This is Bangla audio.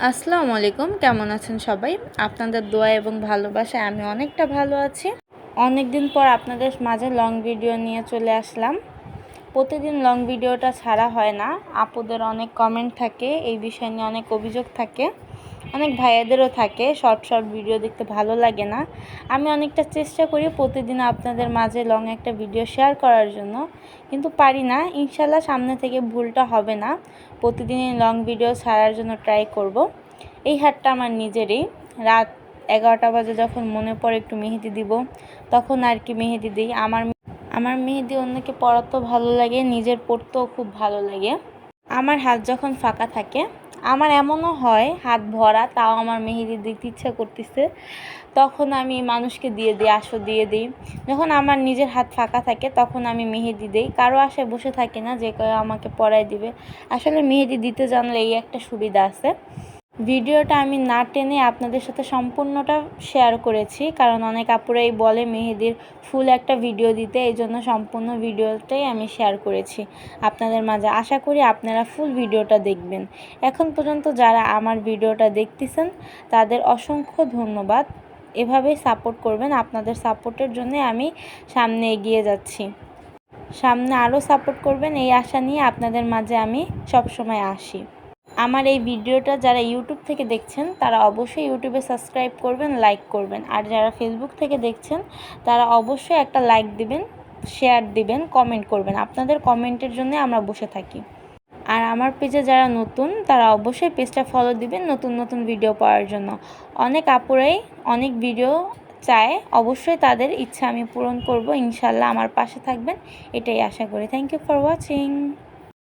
আসসালামু আলাইকুম, কেমন আছেন সবাই? আপনাদের দোয়া এবং ভালোবাসায় আমি অনেকটা ভালো আছি। অনেক দিন পর আপনাদের মাঝে লং ভিডিও নিয়ে চলে আসলাম। প্রতিদিন লং ভিডিওটা ছাড়া হয় না। আপুদের অনেক কমেন্ট থাকে, এই বিষয় নিয়ে অনেক অভিযোগ থাকে, অনেক ভাইয়াদেরও থাকে শর্ট ভিডিও দেখতে ভালো লাগে না। আমি অনেকটা চেষ্টা করি প্রতিদিন আপনাদের মাঝে লং একটা ভিডিও শেয়ার করার জন্য, কিন্তু পারি না। ইনশাল্লাহ সামনে থেকে ভুলটা হবে না, প্রতিদিনই লং ভিডিও ছাড়ার জন্য ট্রাই করব। এই হাতটা আমার নিজেরই। রাত 11টা বাজে যখন মনে পড়ে একটু মেহেদি দিব, তখন আর কি মেহেদি দিই। আমার মেহেদি অন্যকে পরাতেও ভালো লাগে, নিজের পরতেও খুব ভালো লাগে। আমার হাত যখন ফাঁকা থাকে, আমার এমনও হয় হাত ভরা তাও আমার মেহেদি দিতে ইচ্ছা করতেছে, তখন আমি মানুষকে দিয়ে দিই, আসো দিয়ে দিই। যখন আমার নিজের হাত ফাঁকা থাকে তখন আমি মেহেদি দিই, কারো আশায় বসে থাকি না যে কেউ আমাকে পরায় দিবে। আসলে মেহেদি দিতে জানলে এই একটা সুবিধা আছে। ভিডিওটা আমি না টেনে আপনাদের সাথে সম্পূর্ণটা শেয়ার করেছি, কারণ অনেক আপুরাই বলে মেহেদির ফুল একটা ভিডিও দিতে, এই জন্য সম্পূর্ণ ভিডিওটাই আমি শেয়ার করেছি আপনাদের মাঝে। আশা করি আপনারা ফুল ভিডিওটা দেখবেন। এখন পর্যন্ত যারা আমার ভিডিওটা দেখতেছেন তাদের অসংখ্য ধন্যবাদ। এভাবেই সাপোর্ট করবেন, আপনাদের সাপোর্টের জন্য আমি সামনে এগিয়ে যাচ্ছি। সামনে আরও সাপোর্ট করবেন এই আশা নিয়ে আপনাদের মাঝে আমি সবসময় আসি। আমার এই ভিডিওটা যারা ইউটিউব থেকে দেখছেন তারা অবশ্যই ইউটিউবে সাবস্ক্রাইব করবেন, লাইক করবেন। আর যারা ফেসবুক থেকে দেখছেন তারা অবশ্যই একটা লাইক দিবেন, শেয়ার দিবেন, কমেন্ট করবেন। আপনাদের কমেন্টের জন্য আমরা বসে থাকি। আর আমার পেজে যারা নতুন তারা অবশ্যই পেজটা ফলো দিবেন নতুন ভিডিও পাওয়ার জন্য। অনেক আপুরাই অনেক ভিডিও চায়, অবশ্যই তাদের ইচ্ছা আমি পূরণ করব। ইনশাল্লাহ আমার পাশে থাকবেন, এটাই আশা করি। Thank you for watching.